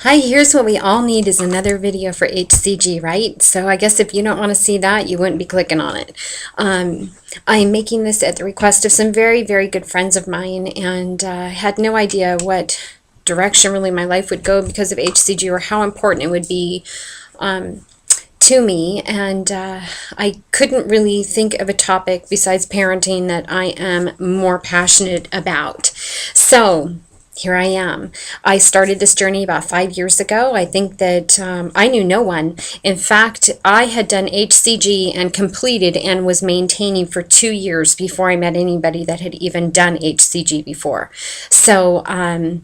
Hi, here's what we all need is another video for HCG, right? So I guess if you don't want to see that, you wouldn't be clicking on it. I'm making this at the request of some very, very good friends of mine, and had no idea what direction really my life would go because of HCG or how important it would be to me. And I couldn't really think of a topic besides parenting that I am more passionate about. So here I am. I started this journey about 5 years ago. I think that I knew no one. In fact, I had done HCG and completed and was maintaining for 2 years before I met anybody that had even done HCG before. So I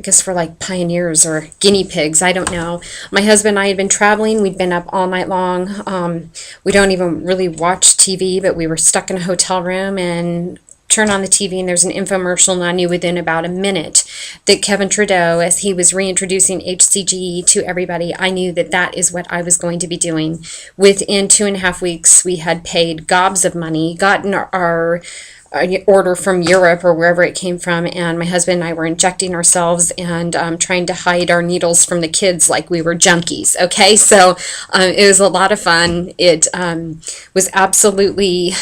guess we're like pioneers or guinea pigs. I don't know. My husband and I had been traveling. We'd been up all night long. We don't even really watch TV, but we were stuck in a hotel room and turn on the TV and there's an infomercial, and I knew within about a minute that Kevin Trudeau, as he was reintroducing HCG to everybody, I knew that that is what I was going to be doing. Within 2.5 weeks, we had paid gobs of money, gotten our order from Europe or wherever it came from, and my husband and I were injecting ourselves and trying to hide our needles from the kids like we were junkies. Okay, so it was a lot of fun. It was absolutely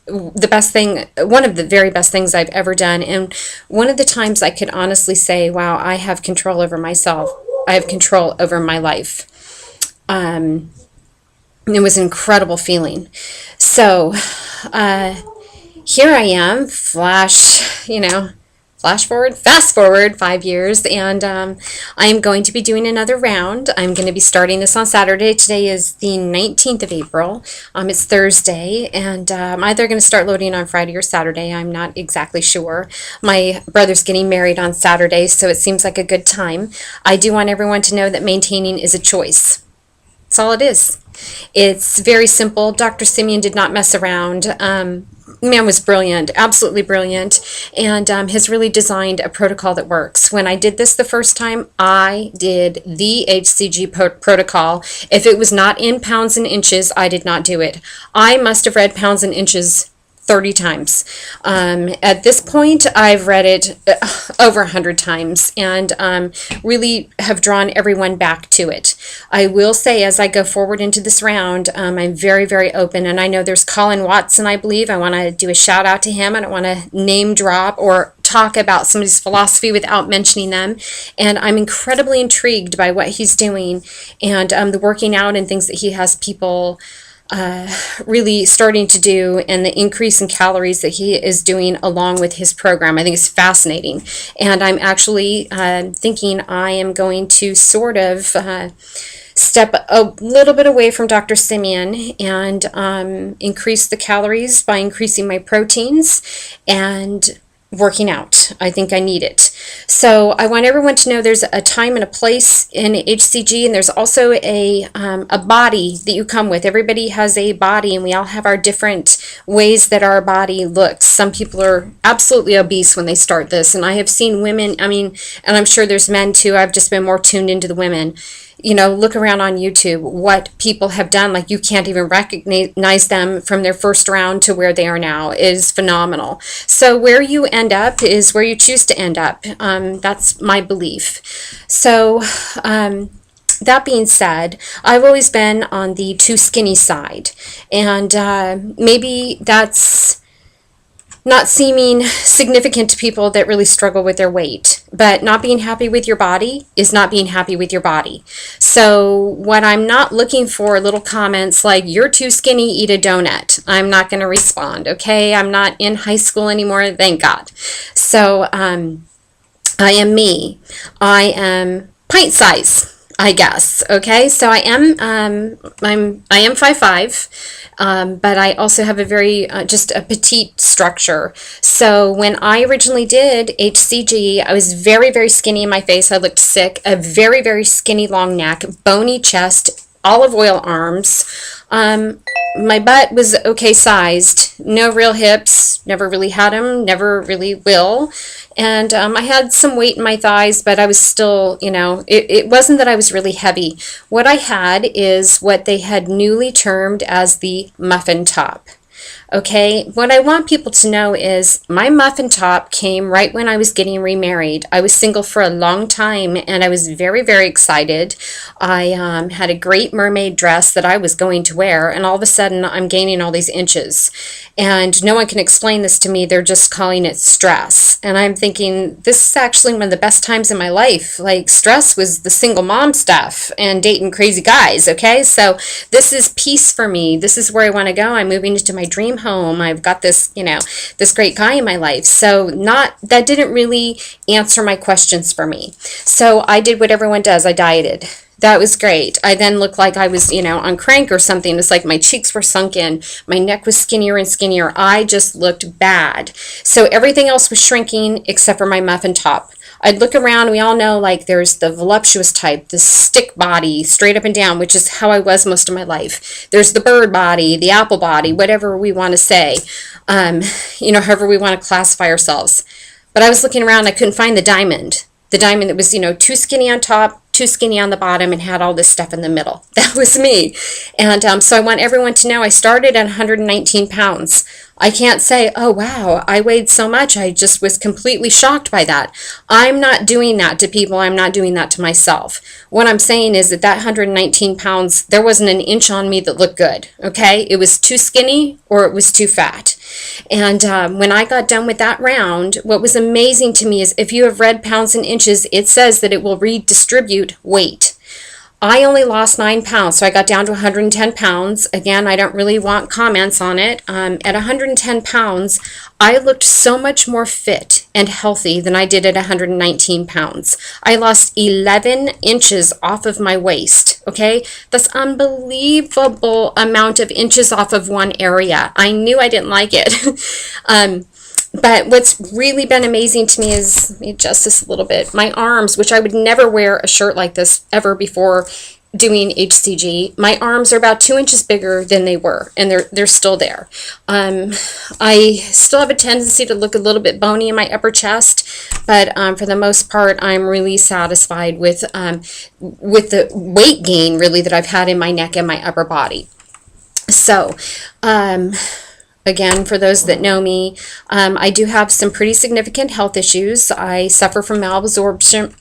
the best thing, one of the very best things I've ever done, and one of the times I could honestly say, wow, I have control over myself. I have control over my life. It was an incredible feeling. So here I am, fast forward 5 years, and I am going to be doing another round. I'm going to be starting this on Saturday. Today is the 19th of April. It's Thursday, and I'm either going to start loading on Friday or Saturday. I'm not exactly sure. My brother's getting married on Saturday, so it seems like a good time. I do want everyone to know that maintaining is a choice. That's all it is. It's very simple. Dr. Simeon did not mess around. Man was brilliant, absolutely brilliant, and has really designed a protocol that works. When I did this the first time, I did the HCG protocol. If it was not in pounds and inches, I did not do it. I must have read pounds and inches 30 times. At this point, I've read it over 100 times and really have drawn everyone back to it. I will say, as I go forward into this round, I'm very, very open, and I know there's Colin Watson, I believe. I want to do a shout out to him. I don't want to name drop or talk about somebody's philosophy without mentioning them, and I'm incredibly intrigued by what he's doing and the working out and things that he has people really starting to do, and the increase in calories that he is doing along with his program. I think it's fascinating, and I'm actually thinking I am going to sort of step a little bit away from Dr. Simeon and increase the calories by increasing my proteins and working out. I think I need it. So I want everyone to know there's a time and a place in HCG, and there's also a body that you come with. Everybody has a body, and we all have our different ways that our body looks. Some people are absolutely obese when they start this, and I have seen women, and I'm sure there's men too. I've just been more tuned into the women. Look around on YouTube, what people have done, like you can't even recognize them from their first round to where they are now is phenomenal. So where you end up is where you choose to end up. That's my belief. So that being said, I've always been on the too skinny side, and maybe that's not seeming significant to people that really struggle with their weight. But not being happy with your body is not being happy with your body. So what I'm not looking for, little comments like, you're too skinny, eat a donut. I'm not going to respond, okay? I'm not in high school anymore, thank God. So I am me. I am pint size, I guess. Okay, so I am 5'5", but I also have a very just a petite structure. So when I originally did HCG, I was very, very skinny in my face. I looked sick. A very, very skinny long neck, bony chest, olive oil arms. My butt was okay sized, no real hips, never really had them, never really will. And I had some weight in my thighs, but I was still, it wasn't that I was really heavy. What I had is what they had newly termed as the muffin top. Okay, what I want people to know is my muffin top came right when I was getting remarried. I was single for a long time and I was very, very excited. I had a great mermaid dress that I was going to wear, and all of a sudden I'm gaining all these inches. And no one can explain this to me. They're just calling it stress. And I'm thinking, this is actually one of the best times in my life. Like, stress was the single mom stuff and dating crazy guys, okay? So this is peace for me. This is where I want to go. I'm moving into my dream home. I've got this, this great guy in my life. So that didn't really answer my questions for me. So I did what everyone does. I dieted. That was great. I then looked like I was, on crank or something. It's like my cheeks were sunken. My neck was skinnier and skinnier. I just looked bad. So everything else was shrinking except for my muffin top. I'd look around. We all know, like, there's the voluptuous type, the stick body, straight up and down, which is how I was most of my life. There's the bird body, the apple body, whatever we want to say, however we want to classify ourselves. But I was looking around. I couldn't find the diamond that was, too skinny on top, too skinny on the bottom, and had all this stuff in the middle. That was me. And so I want everyone to know I started at 119 pounds. I can't say, oh, wow, I weighed so much. I just was completely shocked by that. I'm not doing that to people. I'm not doing that to myself. What I'm saying is that 119 pounds, there wasn't an inch on me that looked good, okay? It was too skinny or it was too fat. And when I got done with that round, what was amazing to me is if you have read pounds and inches, it says that it will redistribute weight. I only lost 9 pounds, so I got down to 110 pounds. Again, I don't really want comments on it. At 110 pounds, I looked so much more fit and healthy than I did at 119 pounds. I lost 11 inches off of my waist, okay? That's unbelievable amount of inches off of one area. I knew I didn't like it. But what's really been amazing to me is, let me adjust this a little bit, my arms, which I would never wear a shirt like this ever before doing HCG. My arms are about 2 inches bigger than they were, and they're still there. I still have a tendency to look a little bit bony in my upper chest, but for the most part, I'm really satisfied with the weight gain, really, that I've had in my neck and my upper body. So, again, for those that know me, I do have some pretty significant health issues. I suffer from malabsorption,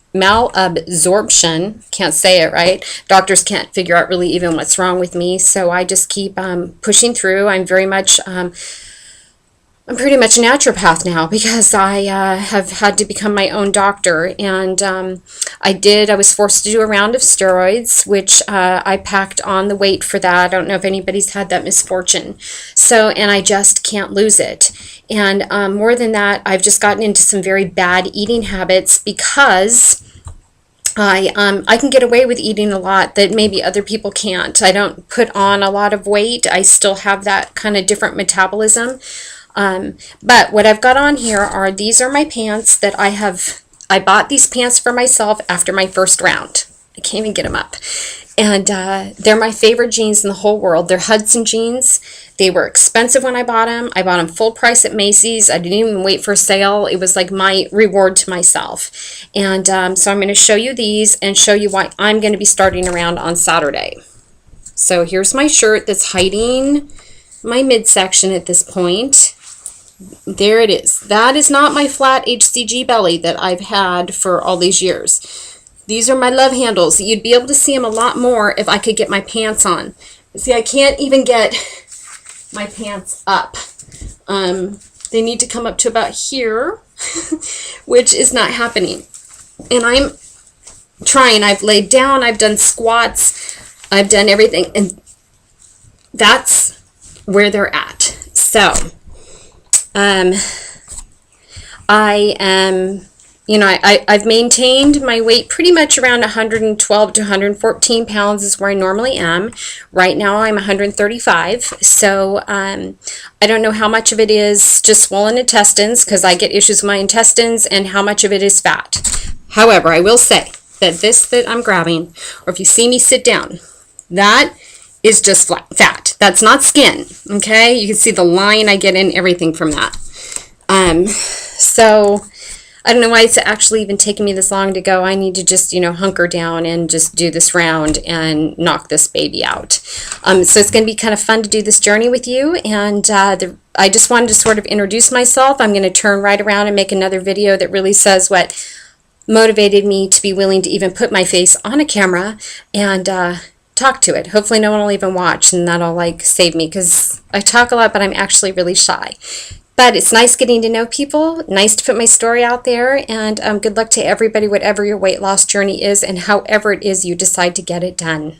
can't say it right. Doctors can't figure out really even what's wrong with me, so I just keep pushing through. I'm pretty much a naturopath now because I have had to become my own doctor, and I was forced to do a round of steroids, which I packed on the weight for that. I don't know if anybody's had that misfortune. And I just can't lose it. And more than that, I've just gotten into some very bad eating habits because I can get away with eating a lot that maybe other people can't. I don't put on a lot of weight. I still have that kind of different metabolism. But what I've got on here these are my pants that I bought these pants for myself after my first round. I can't even get them up. And they're my favorite jeans in the whole world. They're Hudson jeans. They were expensive when I bought them. I bought them full price at Macy's. I didn't even wait for a sale. It was like my reward to myself. And so I'm going to show you these and show you why I'm going to be starting around on Saturday. So here's my shirt that's hiding my midsection at this point. There it is. That is not my flat HCG belly that I've had for all these years. These are my love handles. You'd be able to see them a lot more if I could get my pants on. See, I can't even get my pants up. They need to come up to about here, which is not happening. And I'm trying. I've laid down. I've done squats. I've done everything. And that's where they're at. So, I am, I've maintained my weight pretty much around 112 to 114 pounds is where I normally am. Right now I'm 135. So I don't know how much of it is just swollen intestines because I get issues with my intestines and how much of it is fat. However, I will say that this that I'm grabbing, or if you see me sit down, that is just fat. That's not skin, okay? You can see the line I get in everything from that. So I don't know why it's actually even taken me this long to go. I need to just, hunker down and just do this round and knock this baby out. So it's going to be kind of fun to do this journey with you. And I just wanted to sort of introduce myself. I'm going to turn right around and make another video that really says what motivated me to be willing to even put my face on a camera and talk to it. Hopefully no one will even watch, and that'll save me, because I talk a lot, but I'm actually really shy. But it's nice getting to know people, nice to put my story out there, and good luck to everybody, whatever your weight loss journey is and however it is you decide to get it done.